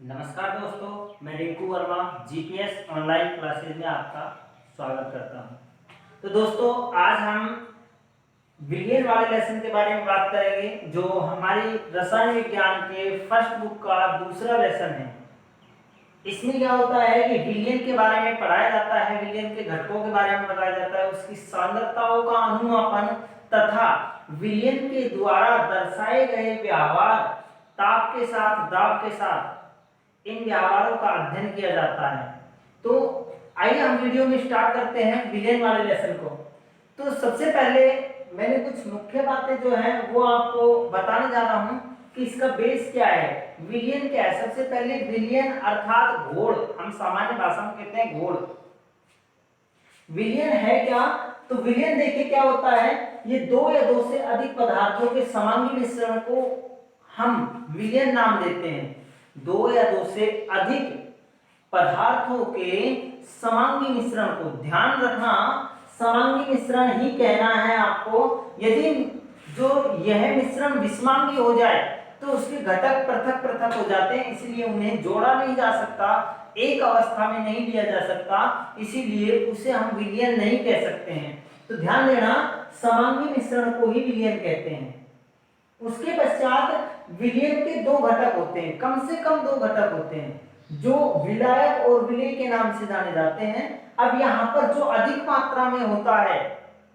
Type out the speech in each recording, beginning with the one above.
नमस्कार दोस्तों, मैं Rinku Verma GPS online classes में आपका स्वागत करता हूं। तो दोस्तों, आज हम विलियन वाले लेसन के बारे में बात करेंगे, जो हमारी रसायन विज्ञान के फर्स्ट बुक का दूसरा लेसन है। इसमें क्या होता है कि विलियन के बारे में पढ़ाया जाता है, विलियन के घटकों के बारे में बताया जाता है, उसकी सांद्रताओं का अनुमापन तथा विलियन के द्वारा दर्शाए गए व्यवहार, ताप के साथ, दाब के साथ इन व्यवहारों का अध्ययन किया जाता है। तो आइए हम वीडियो में स्टार्ट करते हैं विलियन वाले लेसन को। तो सबसे पहले मैंने कुछ मुख्य बातें जो हैं वो आपको बताने जा रहा हूं कि इसका बेस क्या है, विलियन क्या है। सबसे पहले विलियन अर्थात घोल, हम सामान्य भाषा में कहते हैं घोल। विलियन है क्या? तो विलियन देखिए क्या होता है, ये दो या दो से अधिक पदार्थों के समांगी मिश्रण को हम विलियन नाम देते हैं। दो या दो से अधिक पदार्थों के समांगी मिश्रण को, ध्यान रखना समांगी मिश्रण ही कहना है आपको। यदि जो यह मिश्रण विषमांगी हो जाए तो उसके घटक पृथक पृथक हो जाते हैं, इसलिए उन्हें जोड़ा नहीं जा सकता, एक अवस्था में नहीं लिया जा सकता, इसीलिए उसे हम विलियन नहीं कह सकते हैं। तो ध्यान देना, समांगी मिश्रण को ही विलियन कहते हैं। उसके पश्चात विलियन के दो घटक होते हैं, कम से कम दो घटक होते हैं, जो विलायक और विलेय के नाम से जाने जाते हैं। अब यहाँ पर जो अधिक मात्रा में होता है,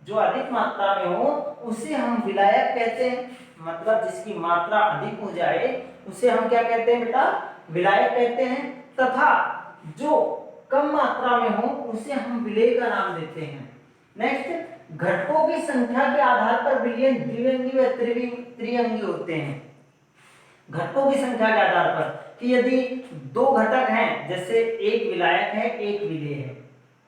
जो अधिक मात्रा में हो उसे हम विलायक कहते हैं, मतलब जिसकी मात्रा अधिक हो जाए उसे हम क्या कहते हैं बेटा? विलायक कहते हैं। तथा जो कम मात्रा में हो उसे हम विलेय का नाम देते हैं। नेक्स्ट, घटकों की संख्या के आधार पर विलियन द्विअंगी व त्रिअंगी होते हैं। घटकों की संख्या के आधार पर कि यदि दो घटक हैं, जैसे एक विलायक है एक विलेय है,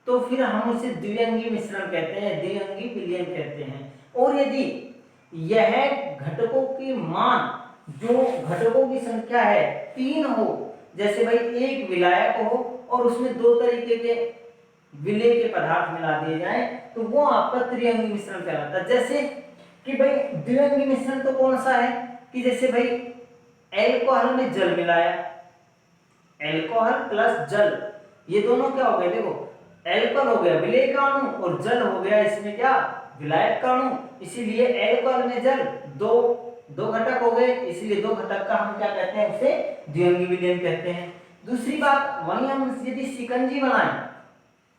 तो फिर हम उसे द्विअंगी मिश्रण कहते हैं, द्विअंगी विलियन कहते हैं। और यदि यह घटकों की मान, जो घटकों की संख्या है तीन हो, जैसे भाई एक विलायक हो और उसमें दो तरीके के विलेय के पदार्थ मिला दिए जाए, तो वो आपका त्रिअंगी मिश्रण कहलाता है। जैसे कि भाई द्विअंगी मिश्रण तो कौन सा है कि जैसे भाई एल्कोहल में जल मिलाया, एल्कोहल प्लस जल, ये दोनों क्या हो गए? देखो, एल्कोहल हो गया विलेय का अणु और जल हो गया इसमें क्या? विलायक का अणु। इसीलिए एल्कोहल में जल, दो दो घटक हो गए, इसलिए दो घटक का हम क्या कहते हैं? उसे द्विअंगी विलयन कहते हैं। दूसरी बात, वहीं हम यदि शिकंजी बनाएं,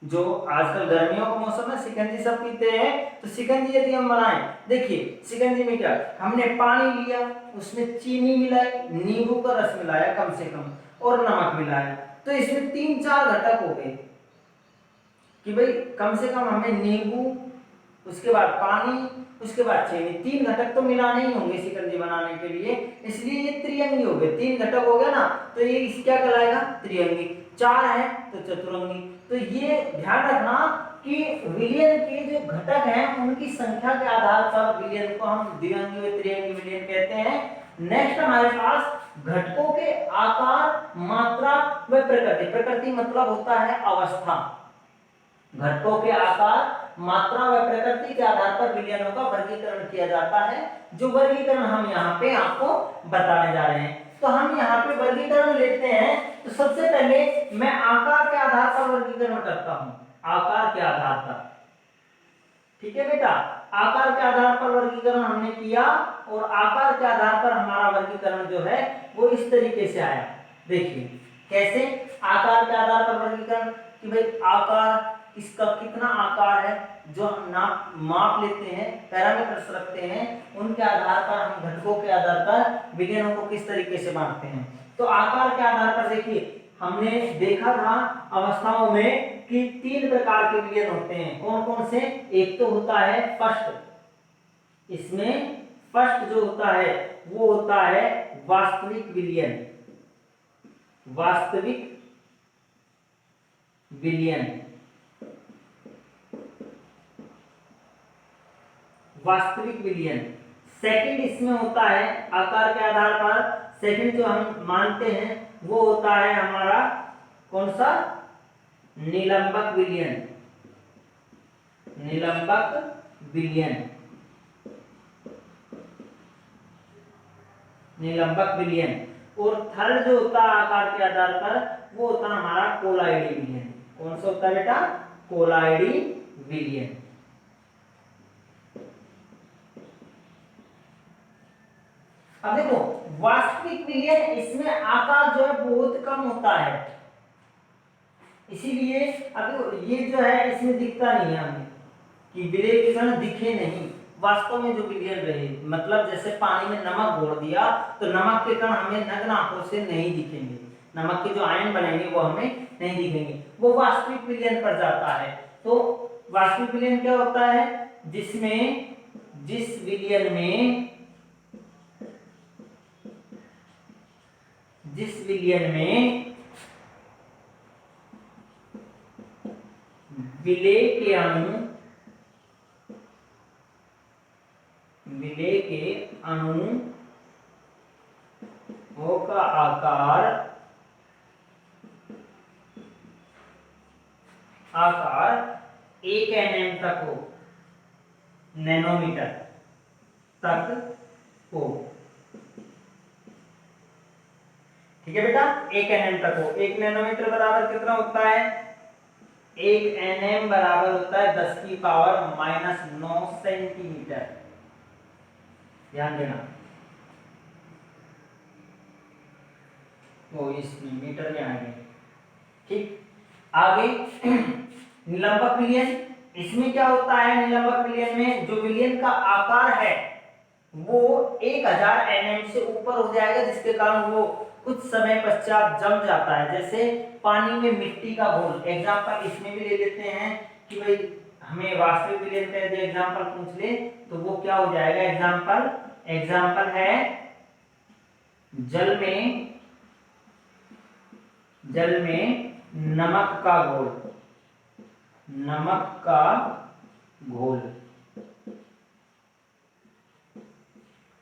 जो आजकल गर्मियों का मौसम है, शिकंजी सब पीते हैं, तो शिकंजी यदि हम बनाएं, देखिए शिकंजी में क्या, हमने पानी लिया, उसमें चीनी मिलाई, नींबू का रस मिलाया कम से कम, और नमक मिलाया, तो इसमें तीन चार घटक हो गए कि भाई कम से कम हमें नींबू, उसके बाद पानी, उसके बाद चीनी, तीन घटक तो मिलाने ही होंगे शिकंजी बनाने के लिए, इसलिए ये त्रिअंगी हो गए। तीन घटक हो गया ना, तो ये क्या कहलाएगा? त्रिअंगी। चार है तो चतुरंगी। तो ये ध्यान रखना कि विलियन के जो घटक हैं उनकी संख्या के आधार पर विलियन को हम द्विअंगी व त्रिअंगी विलियन कहते हैं। नेक्स्ट हमारे पास घटकों के आकार, मात्रा व प्रकृति। प्रकृति मतलब होता है अवस्था। घटकों के आकार, मात्रा व प्रकृति के आधार पर विलियनों का वर्गीकरण किया जाता है, जो वर्गीकरण हम यहाँ पे आपको बताने जा रहे हैं। तो हम यहाँ पे वर्गीकरण लेते हैं। तो सबसे पहले मैं आकार के आधार पर वर्गीकरण करता हूँ, आकार के आधार पर। ठीक है बेटा, आकार के आधार पर वर्गीकरण हमने किया और आकार के आधार पर हमारा वर्गीकरण जो है वो इस तरीके से आया। देखिए कैसे आकार के आधार पर वर्गीकरण, कि भाई आकार, इसका कितना आकार है, जो हम माप लेते हैं, पैरामीटर्स रखते हैं, उनके आधार पर हम घटकों के आधार पर विलियनों को किस तरीके से बांटते हैं। तो आकार के आधार पर देखिए, हमने देखा था अवस्थाओं में कि तीन प्रकार के विलियन होते हैं। कौन कौन से? एक तो होता है फर्स्ट, इसमें फर्स्ट जो होता है वो होता है वास्तविक विलियन, वास्तविक विलियन, वास्तविक विलियन। सेकंड इसमें होता है आकार के आधार पर, सेकंड जो हम मानते हैं वो होता है हमारा कौन सा? निलंबक विलियन, निलंबक विलियन, निलंबक विलियन। और थर्ड जो होता है आकार के आधार पर वो होता है हमारा कोलाइडी विलियन। कौन सा होता है बेटा? कोलाइडी विलियन। अब देखो वास्तविक विलियन, इसमें आकार जो है बहुत कम होता है, इसीलिए अब ये जो है इसमें दिखता नहीं है हमें कि विलय के कण दिखे नहीं। वास्तव में जो विलयन रहे, मतलब जैसे पानी में नमक घोल दिया तो नमक के कण हमें नग्न आंखों से नहीं दिखेंगे, नमक के जो आयन बनेंगे वो हमें नहीं दिखेंगे, वो वास्तविक विलयन पर जाता है। तो वास्तविक विलयन क्या होता है? जिसमें जिस विलयन में विलेय के अणुओं का आकार 1 nm तक हो, नैनोमीटर तक हो। ठीक है बेटा, 1 nm तक हो। 1 नैनोमीटर बराबर कितना होता है? 1 nm बराबर होता है 10 की पावर -9 सेंटीमीटर। ध्यान देना, वो इसमें मीटर में आएंगे। ठीक, आगे निलंबक विलयन, इसमें क्या होता है? निलंबक विलयन में जो विलयन का आकार है वो 1000 nm से ऊपर हो जाएगा, जिसके कारण वो कुछ समय पश्चात जम जाता है। जैसे पानी में मिट्टी का घोल, एग्जांपल इसमें भी ले लेते हैं कि भाई हमें वास्तविक विलयन का यदि एग्जांपल पूछ ले तो वो क्या हो जाएगा? एग्जांपल है जल में नमक का घोल।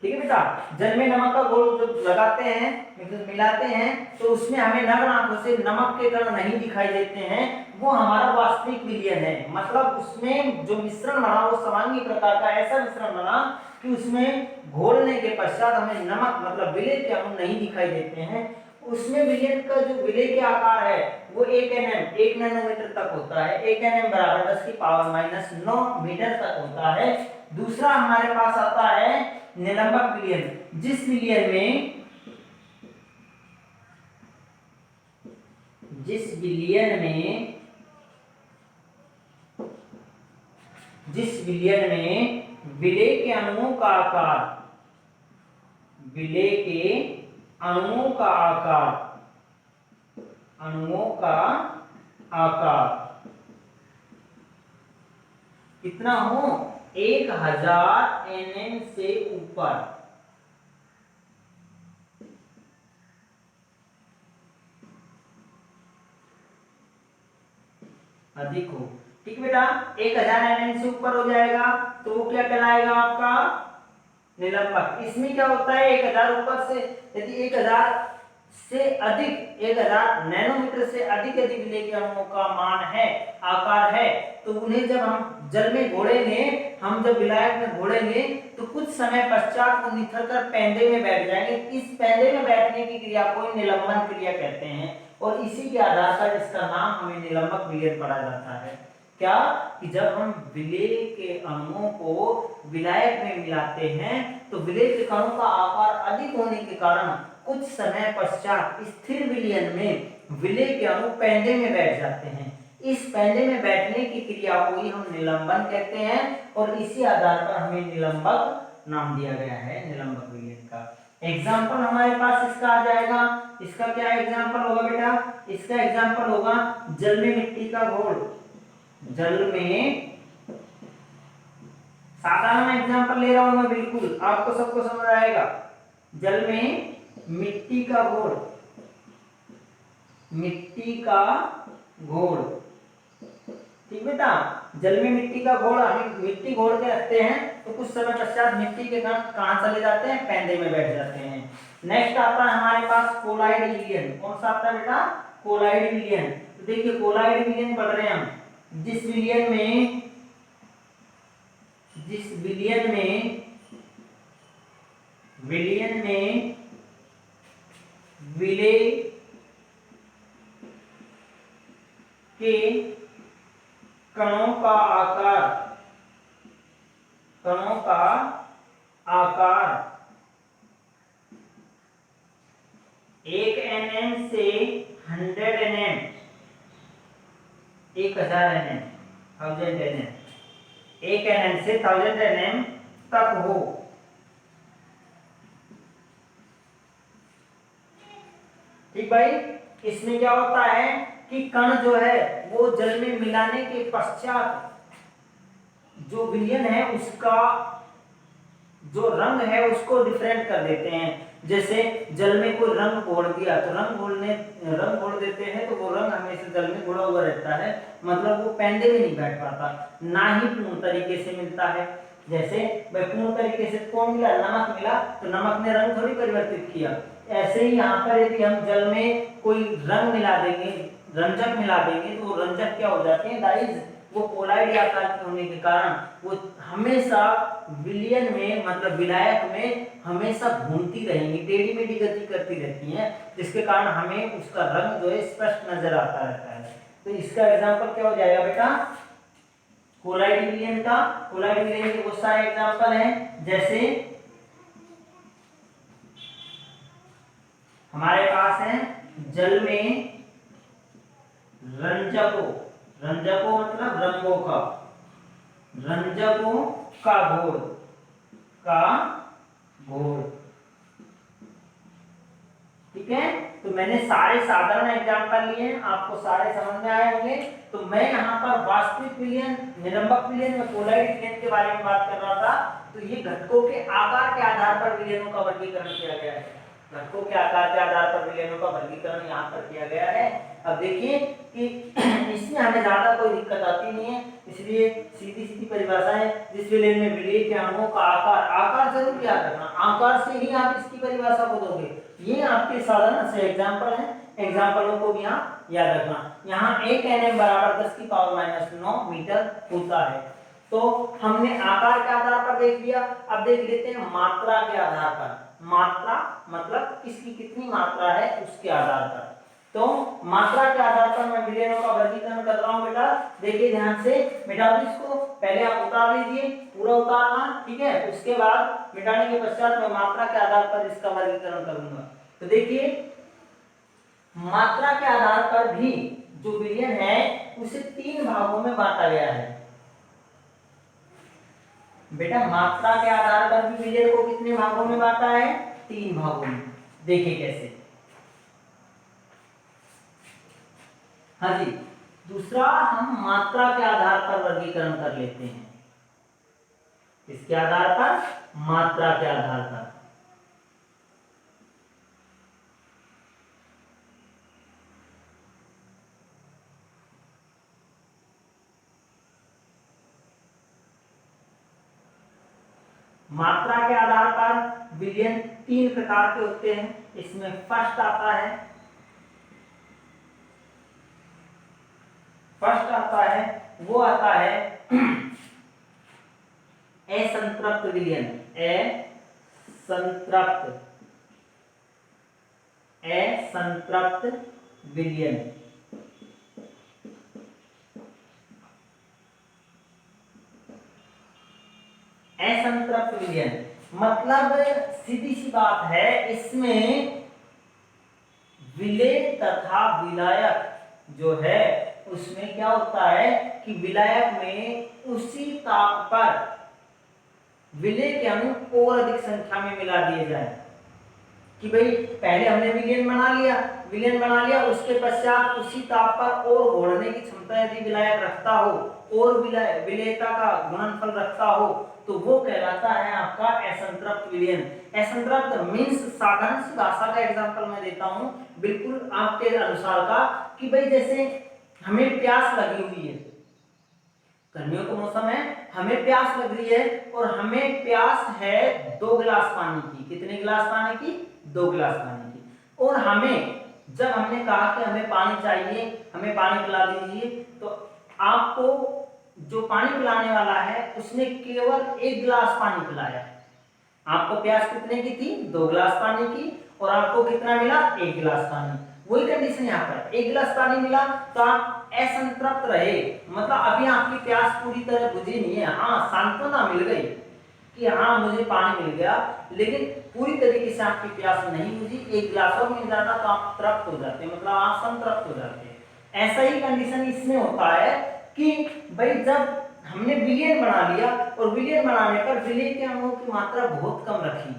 ठीक है बेटा, जल में नमक का घोल जब लगाते हैं, मतलब मिलाते हैं, तो उसमें हमें नग्न आंखों से नमक के कण नहीं दिखाई देते हैं, वो हमारा वास्तविक विलयन है। मतलब उसमें जो मिश्रण बना वो समांगी प्रकार का ऐसा मिश्रण बना कि उसमें घोलने के पश्चात हमें नमक मतलब विलय के अणु नहीं दिखाई देते हैं। उसमें विलयन का जो विलय के आकार है वो 1 नैनोमीटर तक होता है। 1 nm बराबर 10 की पावर -9 मीटर तक होता है। दूसरा हमारे पास आता है निलंबक विलयन, जिस विलयन में विलय के अणुओं का आकार कितना हो? 1000 nm से ऊपर। अधिक हो। ठीक बेटा, 1000 nm से ऊपर हो जाएगा तो वो क्या कहलाएगा? आपका निलंबक। इसमें क्या होता है? 1000 ऊपर से, यदि 1000 नैनोमीटर से अधिक यदि विलय के अणुओं का मान है, आकार है, तो उन्हें जब हम जल में घोलेंगे, हम जब विलायक में घोलेंगे तो कुछ समय पश्चात वो निथर कर पेंदे में बैठ जाएंगे। इस पेंदे में बैठने की क्रिया को निलंबन क्रिया कहते हैं, और इसी के आधार पर इसका नाम हमें निलंबक विलयन पढ़ा जाता है। क्या कि जब हम विलय के अणुओं को विलायक में मिलाते हैं तो विलय के कणों का आकार अधिक होने के कारण कुछ समय पश्चात स्थिर विलयन में विलय के अणु पेंदे में बैठ जाते हैं। इस पेंदे में बैठने की क्रिया को ही हम निलंबन कहते हैं, और इसी आधार पर हमें निलंबक नाम दिया गया है, निलंबक विलयन का। एग्जाम्पल हमारे पास इसका आ जाएगा। इसका क्या एग्जाम्पल होगा बेटा? इसका एग्जाम्पल होगा जल में मिट्टी का घोल। जल में, साधारण एग्जाम्पल ले रहा हूं मैं, बिल्कुल आपको सबको समझ आएगा। जल में मिट्टी का घोल, ठीक बेटा, जल में मिट्टी का घोल, हम मिट्टी घोल के रखते हैं तो कुछ समय पश्चात मिट्टी के कण कहां चले जाते हैं? पेंदे में बैठ जाते हैं। नेक्स्ट आता है हमारे पास कोलाइड विलयन। कौन सा आता है बेटा? कोलाइड विलयन। तो देखिए कोलाइड विलयन पढ़ रहे हैं हम, जिस विलयन में विलेय के कणों का आकार 1 nm से 100 nm, 1000 nm, 1000 nm, 1 nm से 1000 nm तक हो। ठीक भाई, इसमें क्या होता है कि कण जो है वो जल में मिलाने के पश्चात जो विलयन है उसका जो रंग है उसको डिफरेंट कर देते हैं। जैसे जल में कोई रंग घोल दिया तो रंग घोल देते हैं तो वो रंग हमेशा जल में घोला हुआ रहता है, मतलब वो पेंडे में नहीं बैठ पाता, ना ही पूर्ण तरीके से मिलता है। जैसे भाई पूर्ण तरीके से कौन मिला, नमक मिला, तो नमक ने रंग थोड़ी परिवर्तित किया। ऐसे ही यहाँ पर यदि हम जल में कोई रंग मिला देंगे, रंजक मिला देंगे, तो वो रंजक क्या हो जाते हैं गाइस, वो पोलाइड आकार के होने के कारण वो हमेशा विलयन में मतलब विलायक में हमेशा घूमती रहेंगी, टेढ़ी मेढ़ी गति करती रहती हैं, जिसके कारण हमें उसका रंग जो है स्पष्ट नजर आता रहता है। तो इसका एग्जांपल क्या हो जाएगा बेटा, कोलाइड विलयन का। कोलाइड विलयन के बहुत सारे एग्जांपल हैं, जैसे हमारे पास है जल में रंजकों मतलब रंजकों का घोल। ठीक है, तो मैंने सारे साधारण एग्जांपल लिए, आपको सारे समझ में आए होंगे। तो मैं यहाँ पर वास्तविक विलयन, निलंबक विलयन में कोलाइड विलयन के बारे में बात कर रहा था। तो ये घटकों के आकार के आधार पर विलयनों का वर्गीकरण किया गया है, घटकों के आकार के आधार पर विलयनों का वर्गीकरण यहाँ पर किया गया है। अब देखिए कि इसमें हमें ज्यादा कोई दिक्कत आती नहीं है, इसलिए सीधी सीधी परिभाषा है। जिस विलयन में विलेय के अणुओं का आकार जरूर याद रखना, आकार से ही आप इसकी परिभाषा को दोगे। ये आपके साधारण से एग्जांपल हैं, एग्जांपलों को भी यहाँ याद रखना। यहाँ 1 nm बराबर 10⁻⁹ मीटर होता है। तो हमने आकार के आधार पर देख लिया, अब देख लेते हैं मात्रा के आधार पर। मात्रा मतलब किसकी कितनी मात्रा है उसके आधार पर। तो मात्रा के आधार पर मैं विलयनों का वर्गीकरण कर रहा हूं बेटा, देखिए ध्यान से। मिटा दो इसको, पहले आप उतार लीजिए, पूरा उतारना, ठीक है। उसके बाद मिटाने के पश्चात मैं मात्रा के आधार पर इसका वर्गीकरण करूंगा। तो देखिए मात्रा के आधार पर भी जो विलयन है उसे 3 भागों में बांटा गया है बेटा। मात्रा के आधार पर भी विलयन को कितने भागों में बांटा है, 3 भागों में। देखिए कैसे। हाँ जी, दूसरा हम मात्रा के आधार पर वर्गीकरण कर लेते हैं। इसके आधार पर, मात्रा के आधार पर। मात्रा के आधार पर विलयन 3 प्रकार के होते हैं। इसमें फर्स्ट आता है, वो आता है असंतृप्त विलयन। असंतृप्त विलयन। असंतृप्त विलयन मतलब सीधी सी बात है, इसमें विलेय तथा विलायक जो है उसमें क्या होता है कि विलायक में उसी ताप पर विलेय के अणु और अधिक संख्या में मिला दिए जाए। कि भाई पहले हमने विलयन बना लिया, उसके पश्चात उसी ताप पर और घोलने की क्षमता यदि विलायक रखता हो और विलेयता का गुणनफल रखता हो तो वो कहलाता है आपका असंतृप्त विलयन। असंतृप्त मींस साधारण सी भाषा का एग्जांपल मैं देता हूं बिल्कुल आपके अनुसार का, कि भाई जैसे हमें प्यास लगी हुई है, गर्मियों का मौसम है, हमें प्यास लग रही है और हमें प्यास है 2 गिलास पानी की। कितने गिलास पानी की? 2 गिलास पानी की। और जब हमने कहा कि हमें पानी चाहिए, हमें पानी पिला दीजिए, तो आपको जो पानी पिलाने वाला है उसने केवल 1 गिलास पानी पिलाया। आपको प्यास कितने की थी? 2 गिलास पानी की। और आपको कितना मिला, 1 गिलास पानी। वही कंडीशन यहाँ पर, 1 गिलास पानी मिला तो आप असंतृप्त रहे, मतलब अभी आपकी प्यास पूरी तरह बुझी नहीं है। हाँ, सांत्वना मिल गई कि हाँ मुझे पानी मिल गया, लेकिन पूरी तरीके से आपकी प्यास नहीं बुझी। 1 गिलास और मिल जाता तो आप तृप्त हो जाते, मतलब आप संतृप्त हो जाते। ऐसा ही कंडीशन इसमें होता है कि भाई जब हमने विलयन बना लिया और विलयन बनाने पर विलय के अणुओं की मात्रा बहुत कम रखी,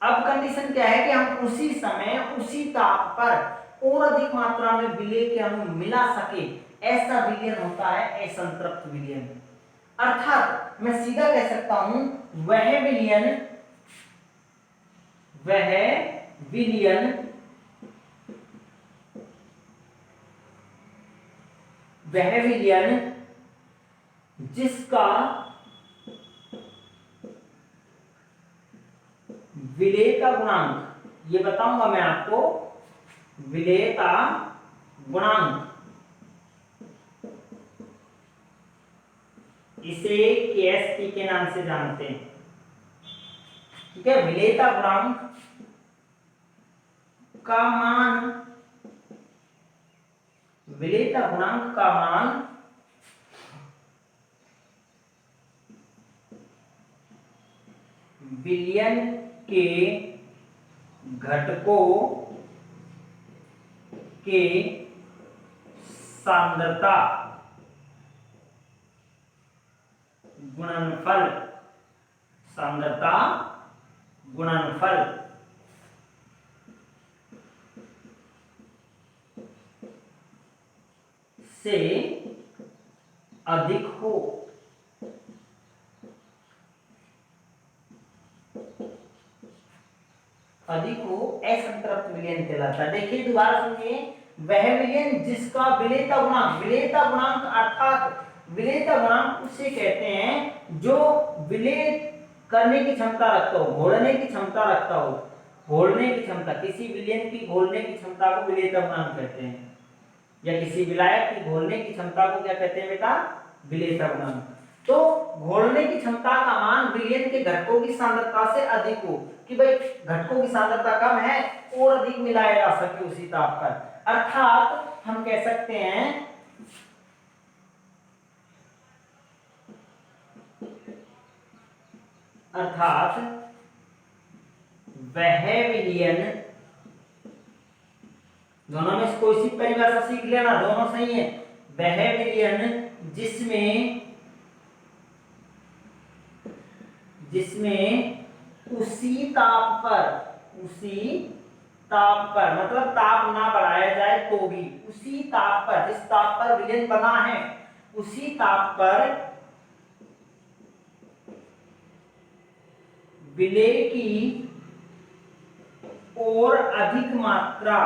अब कंडीशन क्या है कि हम उसी समय उसी ताप पर और अधिक मात्रा में विलय के अणु मिला सके, ऐसा विलयन होता है असंतृप्त विलयन। अर्थात मैं सीधा कह सकता हूं वह विलयन जिसका विलेयता गुणांक, ये बताऊंगा मैं आपको, विलेयता गुणांक, इसे केएसटी के नाम से जानते हैं। ठीक है, विलेयता गुणांक का मान, विलेयता गुणांक का मान विलयन के घटकों के सांद्रता गुणनफल, सांद्रता गुणनफल से अधिक हो। अधिक हो असंतृप्त विलयन कहलाता है। देखिए दोबारा सुनिए, वह विलयन जिसका विलेयता गुणांक, विलेयता गुणांक अर्थात विलेयता गुणांक उसे कहते हैं जो विलेय करने की क्षमता रखता हो, घोलने की क्षमता रखता हो। घोलने की क्षमता, किसी विलयन की घोलने की क्षमता को विलेयता गुणांक कहते हैं, या किसी विलायक की घोलने की क्षमता को क्या कहते हैं बेटा, विलेयता गुणांक। तो घोलने की क्षमता का मान विलयन के घटकों की सांद्रता से अधिक हो, कि भाई घटकों की सांद्रता कम है और अधिक मिलाया जा सके उसी ताप पर। अर्थात हम कह सकते हैं अर्थात वह विलयन, दोनों में से कोई सी परिभाषा सीख लेना, दोनों सही है। वह विलयन जिसमें उसी ताप पर मतलब ताप ना बढ़ाया जाए तो भी, उसी ताप पर, जिस ताप पर विलयन बना है उसी ताप पर विलेय की और अधिक मात्रा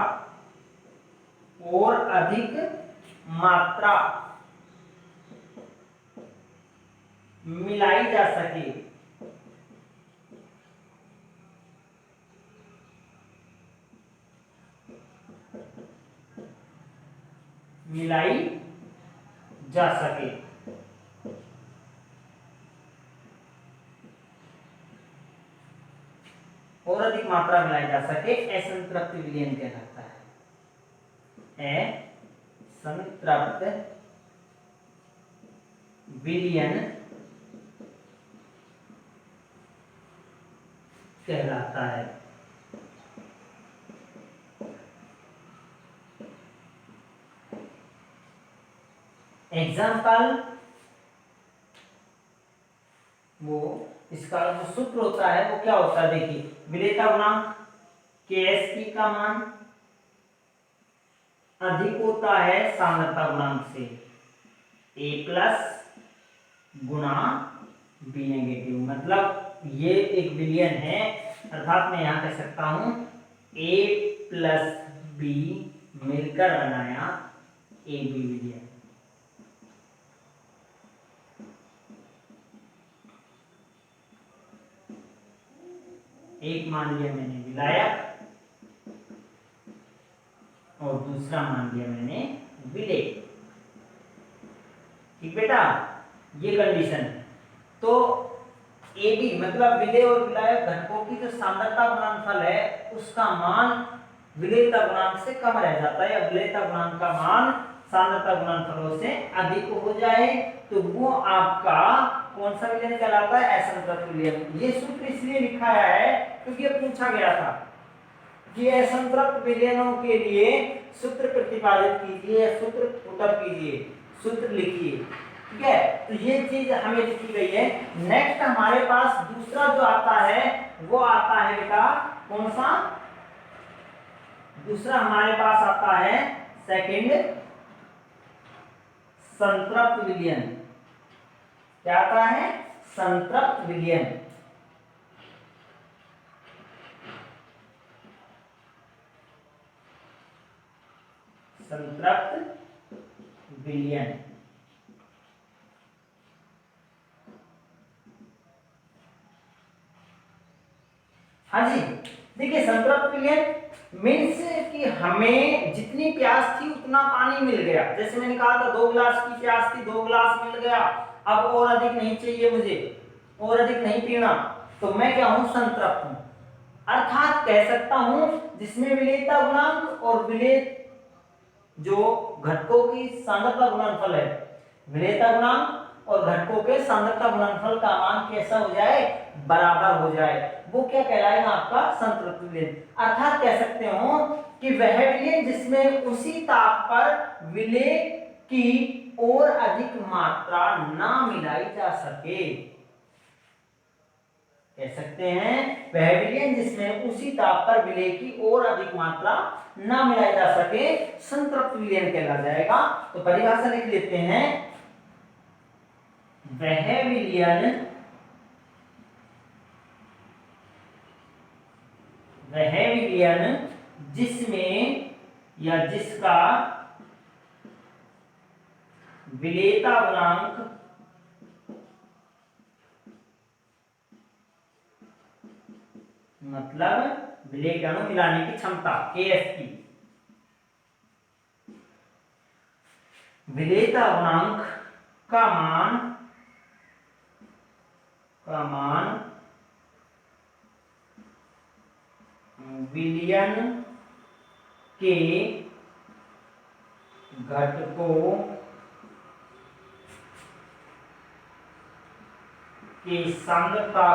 मिलाई जा सके, मिलाई जा सके। और अधिक मात्रा मिलाई जा सके, असंतृप्त विलयन कहलाता है। असंतृप्त विलयन कहलाता है। एग्जाम्पल, वो इसका जो सूत्र होता है वो क्या होता है, देखिए विलेयता गुणांक Ksp का मान अधिक होता है सांद्रता गुणांक से, A प्लस गुणा B नेगेटिव, मतलब ये एक विलयन है, अर्थात मैं यहां कह सकता हूं A प्लस B मिलकर बनाया AB विलयन। एक मान लिया मैंने विलायक और दूसरा मान लिया मैंने विलेय। ठीक बेटा, ये कंडीशन है। तो ए बी मतलब विलेय और विलायक घटकों की जो सांद्रता गुणनफल है उसका मान विलेयता गुणांक से कम रह जाता है, या विलेयता गुणांक का मान सांद्रता गुणनफलों से अधिक हो जाए तो वो आपका कौन सा विलयन कहलाता है? असंतृप्त विलयन। ये सूत्र इसलिए लिखा है क्योंकि ये पूछा गया था कि असंतृप्त विलयनों के लिए सूत्र प्रतिपादित कीजिए, सूत्र पुटअप कीजिए, सूत्र लिखिए। ठीक है, तो ये चीज हमें लिखी गई है। नेक्स्ट हमारे पास दूसरा जो आता है वो आता है बेटा कौन सा? दूसरा हमारे पास आता है सेकंड संतृप्त विलयन। क्या आता है? संतृप्त विलयन। संतृप्त विलयन। हाँ जी, देखिए संतृप्त विलयन मीन्स कि हमें जितनी प्यास थी उतना पानी मिल गया। जैसे मैंने कहा था 2 गिलास की प्यास थी, 2 गिलास मिल गया, अब और अधिक नहीं चाहिए मुझे, और अधिक नहीं पीना, तो मैं क्या हूं? संतृप्त हूं। अर्थात कह सकता हूं जिसमें विलेयता गुणांक और विलेय जो घटकों की सांद्रता गुणनफल है, विलेयता गुणांक और घटकों के सांद्रता गुणनफल का मान कैसा हो जाए? बराबर हो जाए, वो क्या कहलाएगा? आपका संतृप्त विलयन। अर्थात कह सकते हो कि वह विलयन जिसमें उसी ताप पर विलेय की और अधिक मात्रा ना मिलाई जा सके। कह सकते हैं वह विलयन जिसमें उसी ताप पर विलेय की और अधिक मात्रा ना मिलाई जा सके संतृप्त विलयन कहला जाएगा। तो परिभाषा लिख लेते हैं, वह विलयन जिसमें या जिसका विलेयता गुणांक मतलब विलेय अणु मिलाने की क्षमता Ks की, विलेयता गुणांक का मान विलयन के घटकों के सांद्रता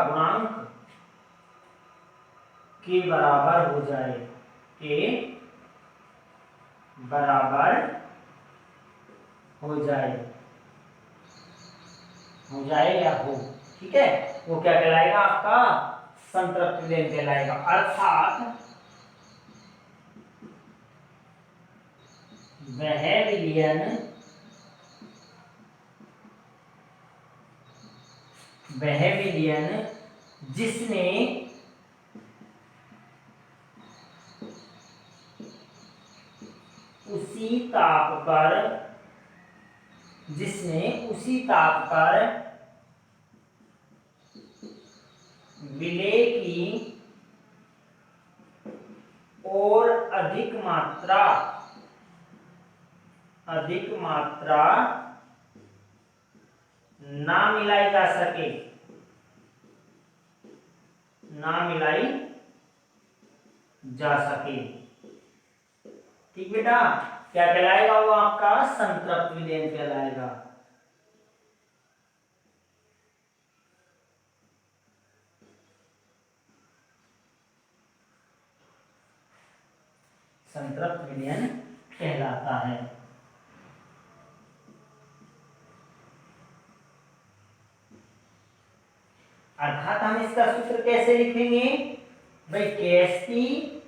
गुणांक के बराबर हो जाए, के बराबर हो जाए या हो। ठीक है, वो क्या कहलाएगा? आपका संतृप्त विलयन कहलाएगा। अर्थात वह विलयन जिसमें उसी ताप पर विलेय की और अधिक मात्रा ना मिलाई जा सके। ठीक बेटा, क्या कहलाएगा? वो आपका संतृप्त विलयन कहलाएगा। संतृप्त विलयन कहलाता है। अर्थात हम इसका सूत्र कैसे लिखेंगे भाई? KSP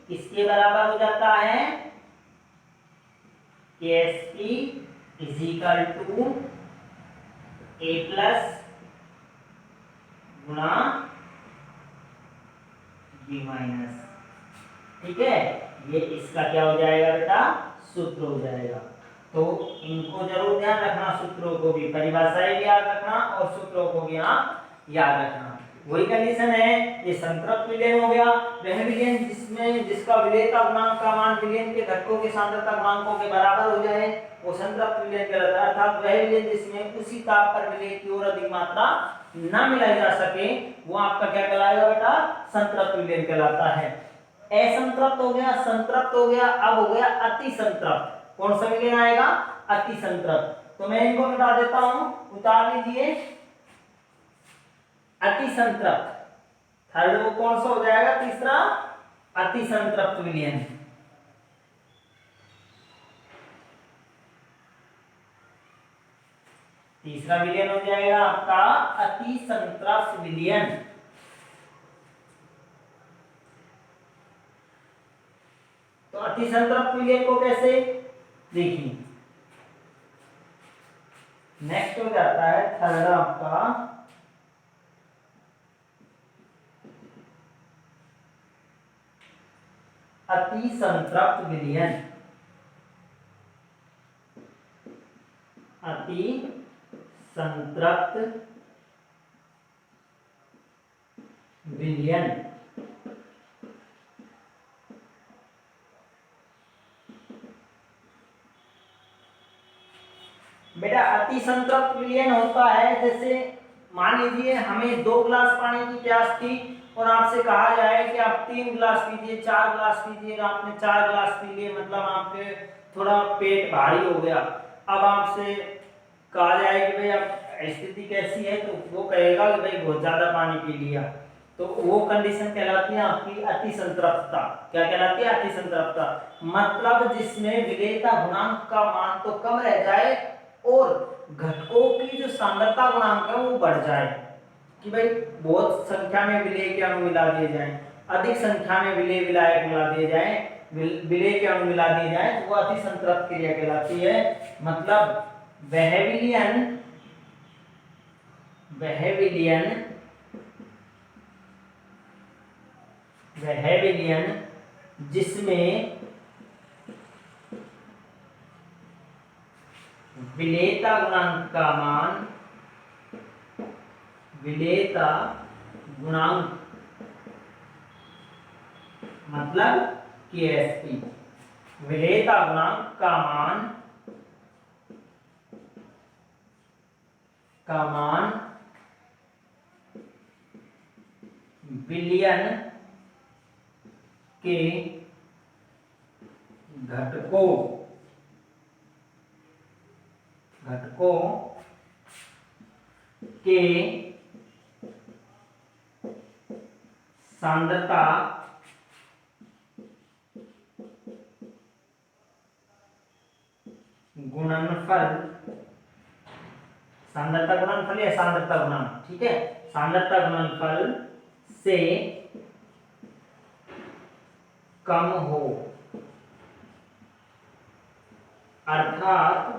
किसके बराबर हो जाता है? KSP is equal to A plus गुणा B माइनस। ठीक है, ये इसका क्या हो जाएगा बेटा? सूत्र हो जाएगा। तो इनको जरूर ध्यान रखना, सूत्रों को भी, परिभाषाएं भी याद रखना और सूत्रों को भी आप याद रखना। वही कंडीशन है, ये संतृप्त विलयन हो गया। वह विलयन जिसका विलेयता गुणांक का मान विलयन के घटकों के सांद्रता गुणांकों के बराबर हो जाए वो संतृप्त विलयन कहलाता है। अर्थात वह विलयन जिसमें उसी ताप पर विलेय की और अधिक मात्रा ना मिलाई जा सके वो आपका क्या कहलाएगा बेटा, संतृप्त विलयन कहलाता है। असंतृप्त हो गया, संतृप्त हो गया, अब हो गया अति संतृप्त। कौन सा विलयन आएगा, अति संतृप्त। तो मैं इनको मिटा देता हूं, उतार लीजिए। अति संतृप्त थर्ड वो कौन सा हो जाएगा, तीसरा अति संतृप्त विलयन। तीसरा विलयन हो जाएगा आपका अति संतृप्त विलयन। तो अति संतृप्त विलयन को कैसे देखिए, नेक्स्ट हो जाता है थर्ड आपका अति संतृप्त विलयन। अति संतृप्त विलयन। बेटा अति संतृप्त विलयन होता है, जैसे मान लीजिए हमें 2 गिलास पानी की प्यास थी और आपसे कहा जाए कि आप 3 गिलास पीजिए, 4 गिलास पीजिए, आपने 4 गिलास पी लिए, मतलब आपके थोड़ा पेट भारी हो गया। अब आपसे कहा जाए कि भाई आप स्थिति कैसी है, तो वो कहेगा कि भाई बहुत ज्यादा पानी पी लिया। तो वो कंडीशन कहलाती है आपकी अति संतृप्तता। क्या कहलाती है, अति संतृप्तता। मतलब जिसमें विलेयता गुणांक का मान तो कम रह जाए और घटकों की जो सांद्रता गुणांक है वो बढ़ जाए, कि भाई बहुत संख्या में विलेय के अणु मिला दिए जाएं, अधिक संख्या में विलेय विलायक मिला दिए जाएं, विलेय के अणु मिला दिए जाएं, तो वो अति संतृप्त क्रिया कहलाती है। मतलब वह विलयन जिसमें विलेयता गुणांक का मान, विलेयता गुणांक मतलब KSP, विलेयता गुणांक का मान विलयन के घटकों के सांद्रता गुणनफल, सांद्रता गुणनफल या सांद्रता गुणांक, ठीक है, सांद्रता गुणनफल से कम हो, अर्थात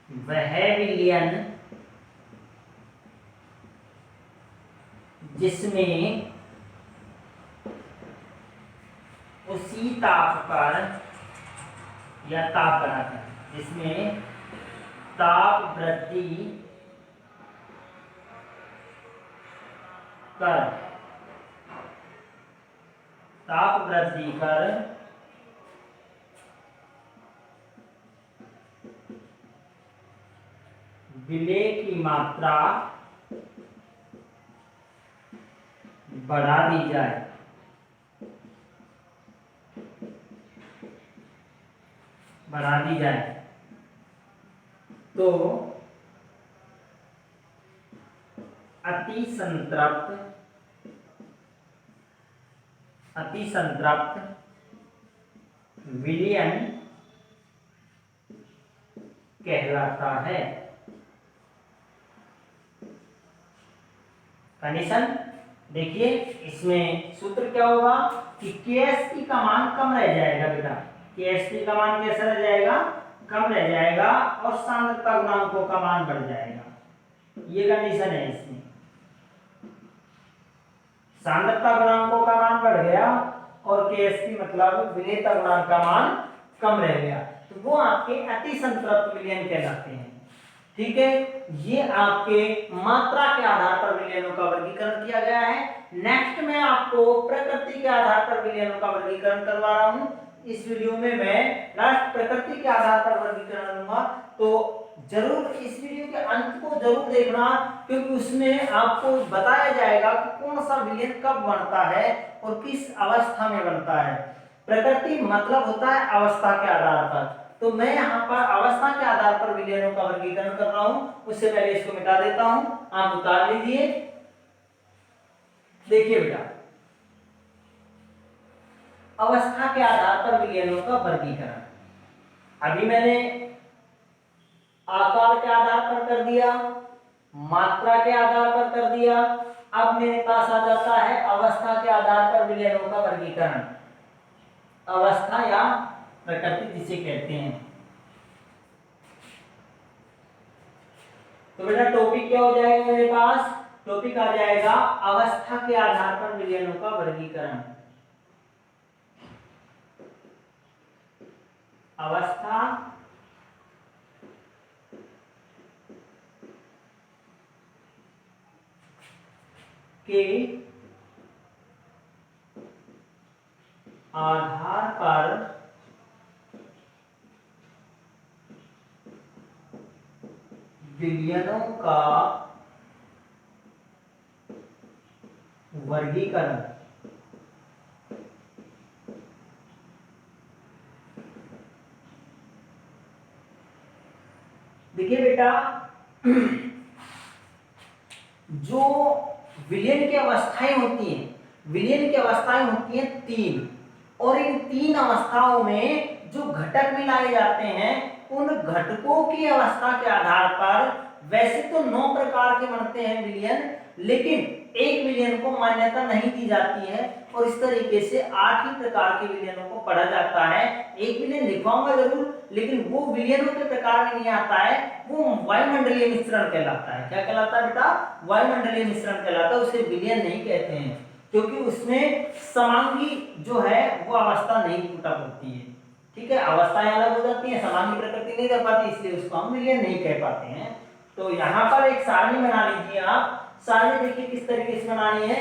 वह विलयन जिसमें उसी ताप पर या ताप बनाकर, जिसमें ताप वृद्धि कर विलेय की मात्रा बढ़ा दी जाए, तो अति संतृप्त विलयन कहलाता है। कंडीशन देखिए, इसमें सूत्र क्या होगा कि KSP का मान कम रह जाएगा बेटा, KSP का मान कैसा रह जाएगा, कम रह जाएगा, और सांद्रता गुणांकों का मान बढ़ जाएगा। ये कंडीशन है इसमें, सांद्रता गुणांकों का मान बढ़ गया और KSP मतलब विलेयता गुणांक का मान कम रह गया, तो वो आपके अति संतृप्त विलयन कहलाते हैं। ठीक है, ये आपके मात्रा के आधार पर विलयनों का वर्गीकरण किया गया है। नेक्स्ट मैं आपको प्रकृति के आधार पर विलयनों का वर्गीकरण करवा रहा हूं। इस वीडियो में मैं लास्ट प्रकृति के आधार पर वर्गीकरण दूंगा, तो जरूर इस वीडियो के अंत को जरूर देखना, क्योंकि उसमें आपको बताया जाएगा कि कौन सा विलयन कब बनता है और किस अवस्था में बनता है। प्रकृति मतलब होता है अवस्था के आधार पर, तो मैं यहाँ पर अवस्था के आधार पर विलयनों का वर्गीकरण कर रहा हूं। उससे पहले इसको मिटा देता हूं, आप उतार लीजिए। देखिए बेटा, अवस्था के आधार पर विलयनों का वर्गीकरण अभी मैंने आकार के आधार पर कर दिया, मात्रा के आधार पर कर दिया। अब मेरे पास आ जाता है अवस्था के आधार पर विलयनों का वर्गीकरण, अवस्था या प्रकृति जिसे कहते हैं। तो बेटा टॉपिक क्या हो जाएगा मेरे पास? टॉपिक आ जाएगा अवस्था के आधार पर विलयनों का वर्गीकरण। अवस्था के आधार पर विलयनों का वर्गीकरण। देखिए बेटा, जो विलयन की अवस्थाएं होती हैं, विलयन की अवस्थाएं होती हैं तीन, और इन तीन अवस्थाओं में जो घटक मिलाए जाते हैं, उन घटकों की अवस्था के आधार पर वैसे तो 9 प्रकार के बनते हैं विलयन, लेकिन एक विलयन को मान्यता नहीं दी जाती है, और इस तरीके से 8 ही प्रकार के विलयनों को पढ़ा जाता है। एक विलयन लिखवाऊंगा जरूर, लेकिन वो विलयनों के प्रकार में नहीं आता है, वो वायुमंडलीय मिश्रण कहलाता है। क्या कहलाता है बेटा? वायुमंडलीय मिश्रण कहलाता है, उसे विलयन नहीं कहते हैं, क्योंकि उसमें समांगी जो है वो अवस्था नहीं टूटा पड़ती है। ठीक है, अवस्थाएं अलग हो जाती हैं, समांगी प्रकृति नहीं कर पाती, इसलिए उसको हम विलयन नहीं कह पाते हैं। तो यहाँ पर एक सारणी बना लीजिए आप। सारणी देखिए किस तरीके से बनानी है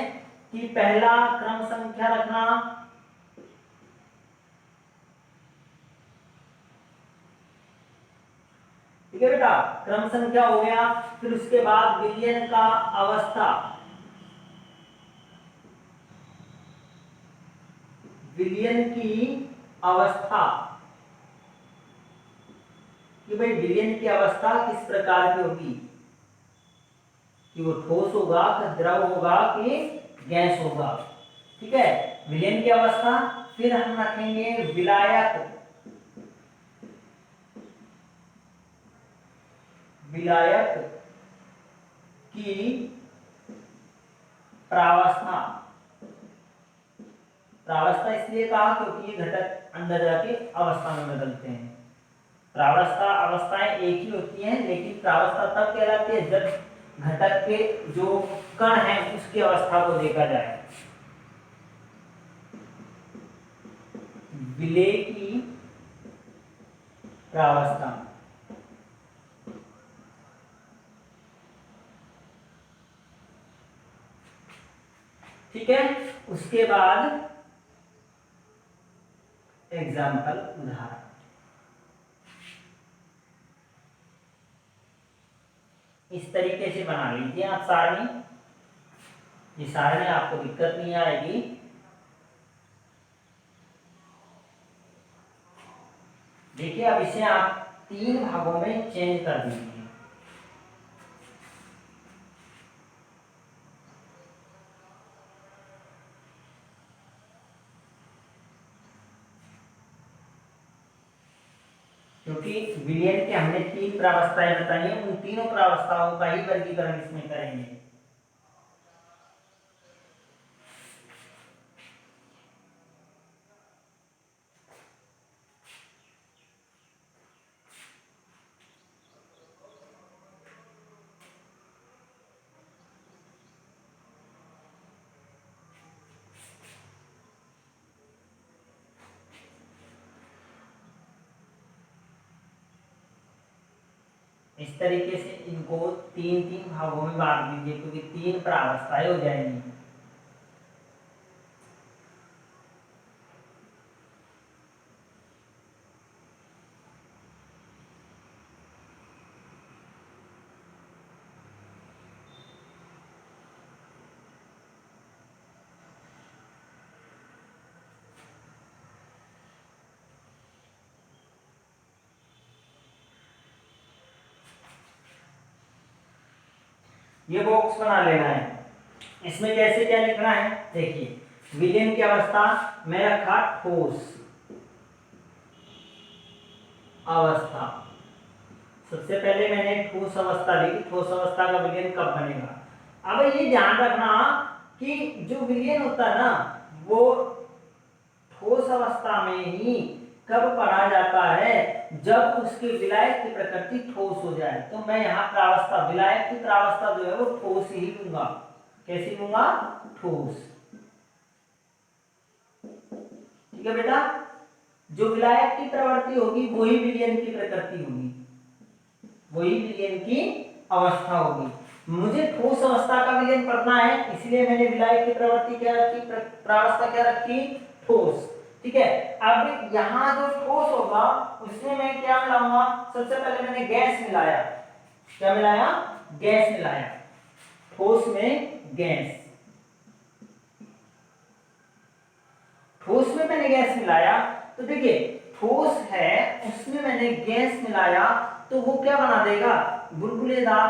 कि पहला क्रम संख्या रखना, ठीक है बेटा, क्रम संख्या हो गया। फिर उसके बाद विलयन का अवस्था, विलयन की अवस्था कि भाई विलयन की अवस्था किस प्रकार की होगी, कि वो ठोस होगा, कि द्रव होगा, कि गैस होगा। ठीक है, विलयन की अवस्था। फिर हम रखेंगे विलायक, विलायक की प्रावस्था। प्रावस्था इसलिए कहा क्योंकि ये घटक अंदर जाके अवस्था में बदलते हैं। प्रावस्था अवस्थाएं एक ही होती हैं, लेकिन प्रावस्था तब कहलाती है जब घटक के जो कण हैं उसकी अवस्था को देखा जाए। विलेय की प्रावस्था, ठीक है। उसके बाद एग्जाम्पल, उदाहरण। इस तरीके से बना लीजिए आप सारणी, ये सारणी आपको दिक्कत नहीं आएगी। देखिए, अब इसे आप 3 भागों में चेंज कर दीजिए। क्योंकि विलयन के हमने 3 प्रावस्थाएं बताई हैं, उन तीनों प्रावस्थाओं का ही वर्गीकरण इसमें करेंगे। इस तरीके से इनको तीन तीन भागों में बांट दीजिए, क्योंकि तीन प्रावस्थाएं हो जाएंगी। ये बॉक्स बना लेना है। इसमें कैसे क्या लिखना है, देखिए विलीन की अवस्था में रखा ठोस अवस्था। सबसे पहले मैंने ठोस अवस्था ली, ठोस अवस्था का विलयन कब बनेगा। अब ये ध्यान रखना कि जो विलयन होता है ना, वो ठोस अवस्था में ही कब पढ़ा जाता है, जब उसकी विलायक की प्रकृति ठोस हो जाए। तो मैं यहाँ प्रावस्था, विलायक की प्रावस्था जो है वो ठोस ही लूंगा। कैसी लूंगा, ठोस। ठीक है बेटा, जो विलायक की प्रवृत्ति होगी वही विलयन की प्रकृति होगी, वही विलयन की अवस्था होगी। मुझे ठोस अवस्था का विलयन पढ़ना है, इसलिए मैंने विलायक की प्रवृत्ति क्या रखी, प्रावस्था क्या रखी, ठोस। ठीक है, अब यहाँ जो ठोस होगा उसमें मैं क्या मिलाऊंगा, सबसे पहले मैंने गैस मिलाया। क्या मिलाया, गैस मिलाया। ठोस में गैस, ठोस में मैंने गैस मिलाया। तो देखिए ठोस है, उसमें मैंने गैस मिलाया, तो वो क्या बना देगा, बुलबुलेदार,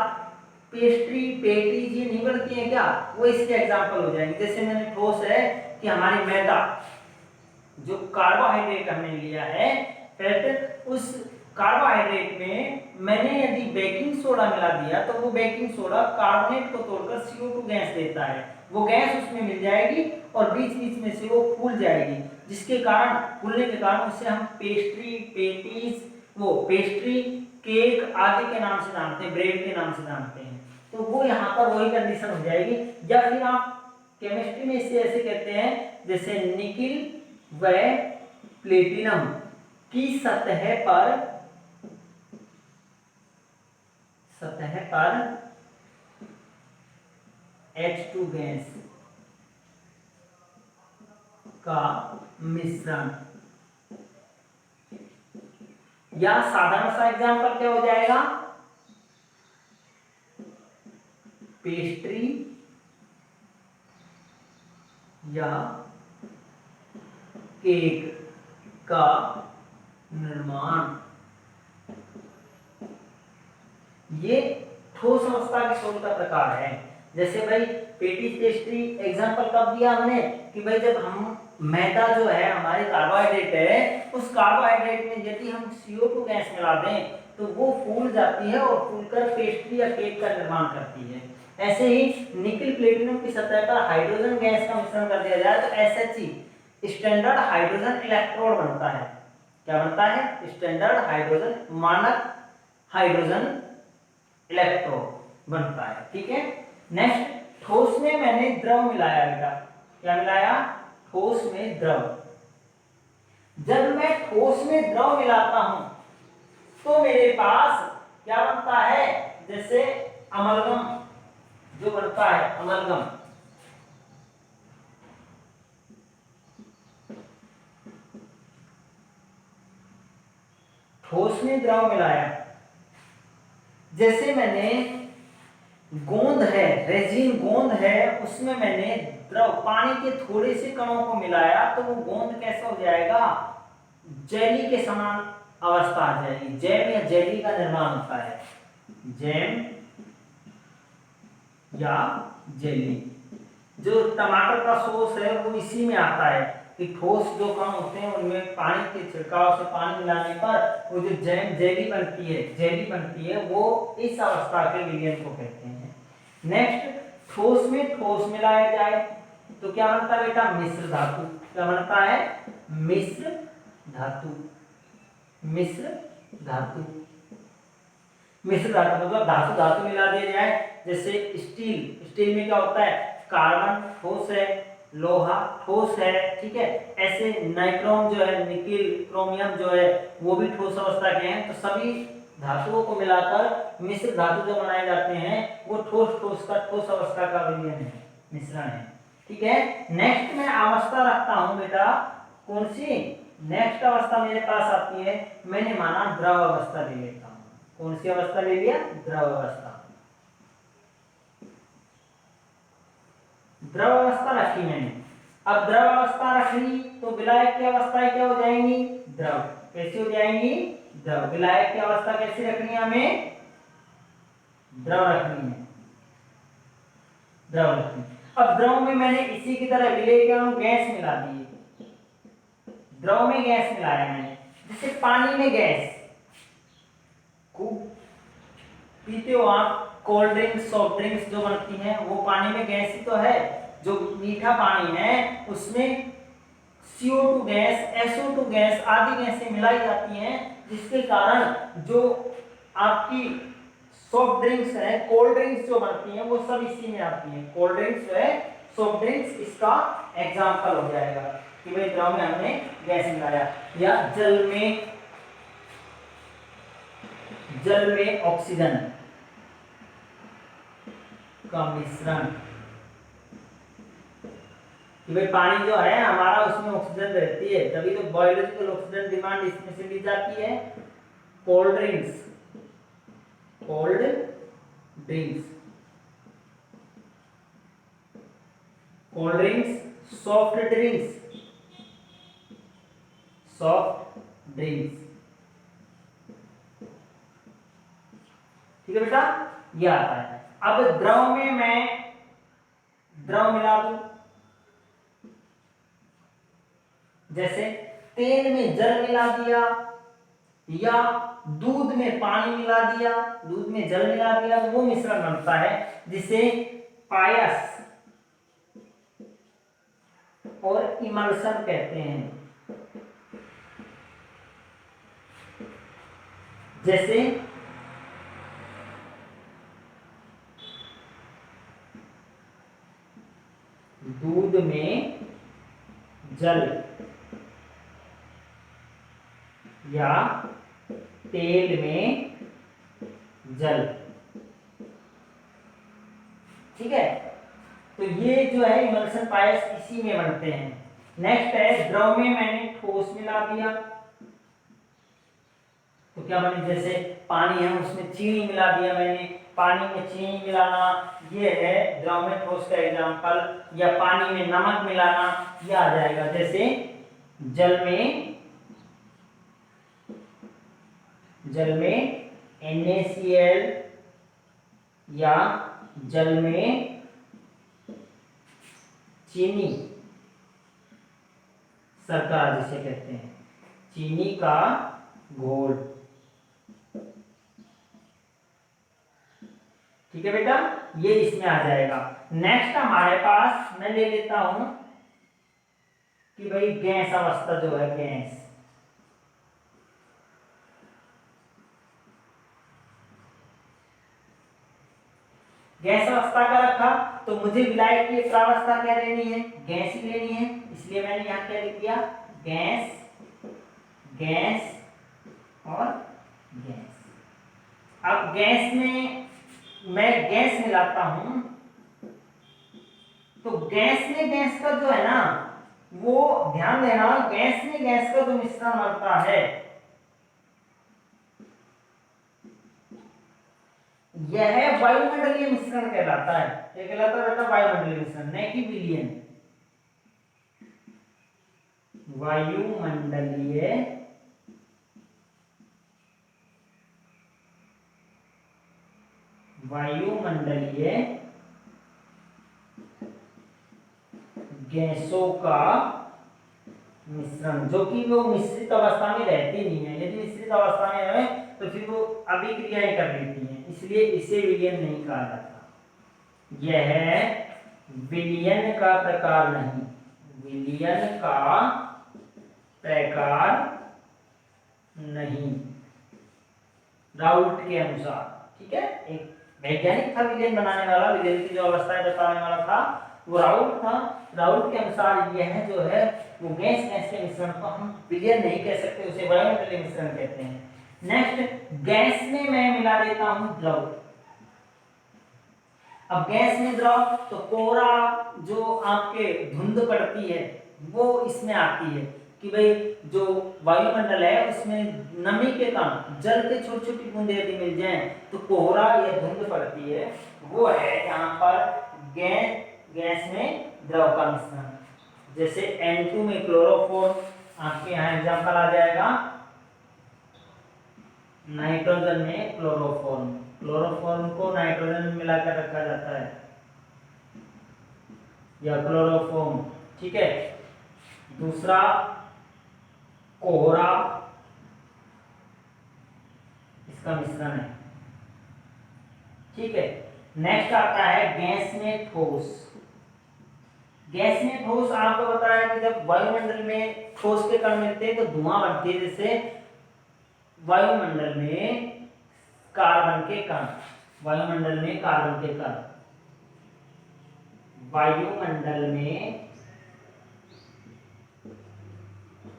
पेस्ट्री, पेटीज, ये नहीं बनती है क्या, वो इसके एग्जाम्पल हो जाएंगे। जैसे मैंने ठोस है कि हमारी मैदा, जो कार्बोहाइड्रेट हमने लिया है, फिर उस कार्बोहाइड्रेट में मैंने यदि बेकिंग सोडा मिला दिया, तो वो बेकिंग सोडा कार्बोनेट को तोड़कर CO2 गैस देता है। वो गैस उसमें मिल जाएगी और बीच बीच में से वो फूल जाएगी, जिसके कारण, फूलने के कारण उसे हम पेस्ट्री, पेटीज, वो पेस्ट्री, केक आदि के नाम से जानते हैं, ब्रेड के नाम से जानते हैं। तो वो यहाँ पर वही कंडीशन हो जाएगी। या फिर आप केमिस्ट्री में इसे ऐसे कहते हैं, जैसे निकिल व प्लेटिनम की सतह पर H2 गैस का मिश्रण। या साधारण सा एग्जांपल क्या हो जाएगा, पेस्ट्री या केक का निर्माण। ये ठोस अवस्था के सोल का प्रकार है। जैसे भाई पेटीज, पेस्ट्री एग्जांपल कब दिया हमने, कि भाई जब हम मैदा जो है हमारे कार्बोहाइड्रेट है, उस कार्बोहाइड्रेट में यदि हम CO2 गैस मिला दें तो वो फूल जाती है और फूलकर पेस्ट्री या केक का निर्माण करती है। ऐसे ही निकिल प्लेटिनम की सतह पर हाइड्रोजन गैस का मिश्रण कर दिया जाए तो SHE, स्टैंडर्ड हाइड्रोजन इलेक्ट्रोड बनता है। क्या बनता है, स्टैंडर्ड हाइड्रोजन, मानक हाइड्रोजन इलेक्ट्रोड बनता है। ठीक है, नेक्स्ट, ठोस में मैंने द्रव मिलाया बेटा। क्या मिलाया, ठोस में द्रव। जब मैं ठोस में द्रव मिलाता हूं तो मेरे पास क्या बनता है, जैसे अमलगम जो बनता है, अमलगम। ठोस में द्रव मिलाया, जैसे मैंने गोंद है, रेजिन गोंद है, उसमें मैंने द्रव पानी के थोड़े से कणों को मिलाया, तो वो गोंद कैसा हो जाएगा, जेली के समान अवस्था आ जाएगी। जैम या जेली का निर्माण होता है, जैम या जेली। जो टमाटर का सॉस है वो इसी में आता है कि ठोस जो कण होते हैं उनमें पानी के छिड़काव से, पानी मिलाने पर वो जो जैम जेली बनती है, वो इस अवस्था के विलयन को कहते हैं। नेक्स्ट, ठोस में ठोस मिलाया जाए तो क्या बनता है बेटा, मिश्र धातु। क्या बनता है, मिश्र धातु। मिश्र धातु, मिश्र धातु मतलब धातु धातु मिला दिया जाए। जैसे स्टील, स्टील में क्या होता है, कार्बन ठोस है, लोहा ठोस है। ठीक है, ऐसे नाइक्रोम जो है, निकिल, क्रोमियम जो है, वो भी ठोस अवस्था के हैं। तो सभी धातुओं को मिलाकर मिश्र धातु जो बनाए जाते हैं वो ठोस ठोस अवस्था का विलयन है, मिश्रण है। ठीक है, नेक्स्ट मैं अवस्था रखता हूं बेटा, कौन सी नेक्स्ट अवस्था मेरे पास आती है, मैंने माना द्रव अवस्था ले लेता हूं। कौन सी अवस्था ले लिया? द्रव अवस्था। द्रव अवस्था रखी मैंने। अब द्रव अवस्था रख ली तो विलायक की अवस्थाएं क्या हो जाएंगी? द्रव। कैसी हो जाएंगी? द्रव। विलायक की अवस्था कैसी रखनी है हमें? द्रव रखनी है, द्रव रखनी। अब द्रव में मैंने इसी की तरह विलेय क्या गैस मिला दी, द्रव में गैस मिलाया मैंने, जैसे पानी में गैस खूब पीते हो आप, कोल्ड ड्रिंक्स सॉफ्ट ड्रिंक्स जो बनती हैं वो पानी में गैस ही तो है। जो मीठा पानी है उसमें CO2 गैस, SO2 गैस आदि गैसें मिलाई जाती हैं, जिसके कारण जो आपकी सॉफ्ट ड्रिंक्स है, कोल्ड ड्रिंक्स जो बनती हैं वो सब इसी में आती हैं। कोल्ड ड्रिंक्स जो है, सॉफ्ट ड्रिंक्स इसका एग्जाम्पल हो जाएगा कि भाई द्रव में हमने गैस मिलाया। या जल में ऑक्सीजन का मिश्रण, कि भाई पानी जो है हमारा उसमें ऑक्सीजन रहती है, तभी तो बायोलॉजिकल ऑक्सीजन डिमांड इसमें से ली जाती है। Cold drinks soft drinks. ठीक है बेटा, ये आता है। अब द्रव में मैं द्रव मिला दूं, जैसे तेल में जल मिला दिया या दूध में पानी मिला दिया, दूध में जल मिला दिया, वो मिश्रण बनता है जिसे पायस और इमल्शन कहते हैं। जैसे दूध में जल या तेल में जल। ठीक है, तो ये जो है इमल्शन पायस इसी में बनते हैं। नेक्स्ट है द्रव में मैंने ठोस मिला दिया तो क्या बने, जैसे पानी है उसमें चीनी मिला दिया मैंने, पानी में चीनी मिलाना ये है द्रव में ठोस का एग्जांपल। या पानी में नमक मिलाना ये आ जाएगा, जैसे जल में NaCl या जल में चीनी शर्करा जिसे कहते हैं, चीनी का घोल। ठीक है बेटा, ये इसमें आ जाएगा। नेक्स्ट हमारे पास मैं ले लेता हूं कि भाई गैस अवस्था जो है, गैस अवस्था का रखा तो मुझे विलायक की प्रावस्था क्या लेनी है? गैस ही लेनी है, इसलिए मैंने यहां क्या लिख दिया? गैस और गैस। अब गैस में मैं गैस मिलाता हूं तो गैस में गैस का जो है ना, वो ध्यान देना, गैस में गैस का जो मिश्रण बनता है यह वायुमंडलीय मिश्रण कहलाता है। ये कहलाता है बेटा वायुमंडलीय मिश्रण, नहीं कि विलयन। वायुमंडलीय गैसों का मिश्रण, जो कि वो मिश्रित अवस्था में रहती नहीं है। यदि मिश्रित अवस्था में है तो फिर वो अभिक्रियाएं कर लेती हैं, इसलिए इसे विलयन नहीं कहा जाता। यह विलयन का प्रकार नहीं, विलयन का प्रकार नहीं राउल्ट के अनुसार। ठीक है, एक वैज्ञानिक था विलयन बनाने वाला, विलयन की जो अवस्थाएं बताने वाला था वो राउल्ट था। राउल्ट के अनुसार यह जो है वो गैस के मिश्रण को हम विलयन नहीं कह सकते, उसे वायुमंडलीय मिश्रण कहते हैं। नेक्स्ट, गैस में मैं मिला देता हूं द्रव। अब गैस में द्रव तो कोहरा जो आपके धुंध पड़ती है वो इसमें आती है कि भाई जो वायुमंडल है उसमें नमी के कारण जल के छोटी छोटी बूंदे यदि मिल जाएं तो कोहरा या धुंध पड़ती है, वो है यहाँ पर गैस में द्रव का मिश्रण। जैसे N2 में क्लोरोफॉर्म, आपके यहाँ एग्जाम्पल आ जाएगा नाइट्रोजन में क्लोरोफॉर्म, क्लोरोफॉर्म को नाइट्रोजन में मिलाकर रखा जाता है या क्लोरोफॉर्म, ठीक है। दूसरा कोहरा, इसका मिश्रण है, ठीक है। नेक्स्ट आता है गैस में ठोस। गैस में ठोस आपको पता है कि जब वायुमंडल में ठोस के कण मिलते हैं तो धुआं बनती है। जैसे वायुमंडल में कार्बन के कण, वायुमंडल में कार्बन के कण, वायुमंडल में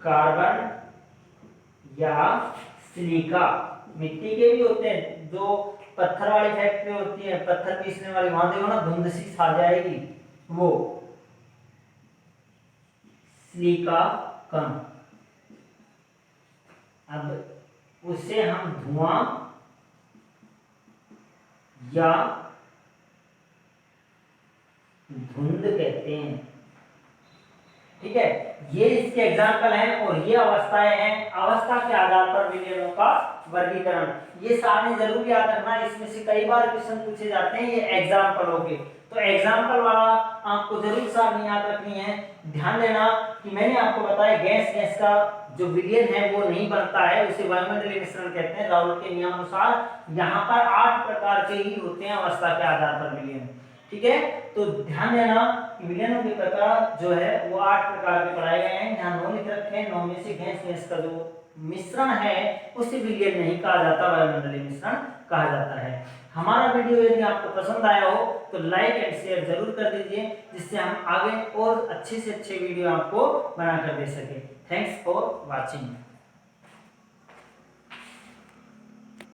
कार्बन या सिलिका, मिट्टी के भी होते हैं, जो पत्थर वाली फैक्ट्री होती है, पत्थर पीसने वाली, वहां देखो ना धुंध सी छा जाएगी, वो सिलिका कण। अब उसे हम धुआं या धुंध कहते हैं, ठीक है। ये इसके एग्जाम्पल हैं और ये अवस्थाएं हैं। अवस्था के आधार पर विलयनों का वर्गीकरण, ये सारे जरूर याद रखना, इसमें से कई बार क्वेश्चन पूछे जाते हैं ये एग्जाम्पलों के, तो एग्जाम्पल वाला आपको जरूर सारणी याद रखनी है। ध्यान देना कि मैंने आपको बताया गैस का जो विलयन है वो नहीं बनता है, उसे वायुमंडलीय मिश्रण कहते हैं। राउल के नियमानुसार यहाँ पर 8 प्रकार के ही होते हैं अवस्था के आधार पर विलयन, ठीक है। तो ध्यान देना कि विलयनों के प्रकार जो है वो 8 प्रकार के पढ़ाए गए हैं। यहाँ 9 लिख रखे हैं, 9 में से गैस का जो मिश्रण है उसे विलयन नहीं कहा जाता, वायुमंडलीय मिश्रण कहा जाता है। हमारा वीडियो यदि आपको पसंद आया हो तो लाइक एंड शेयर जरूर कर दीजिए, जिससे हम आगे और अच्छे से अच्छे वीडियो आपको बनाकर दे सके। Thanks for watching.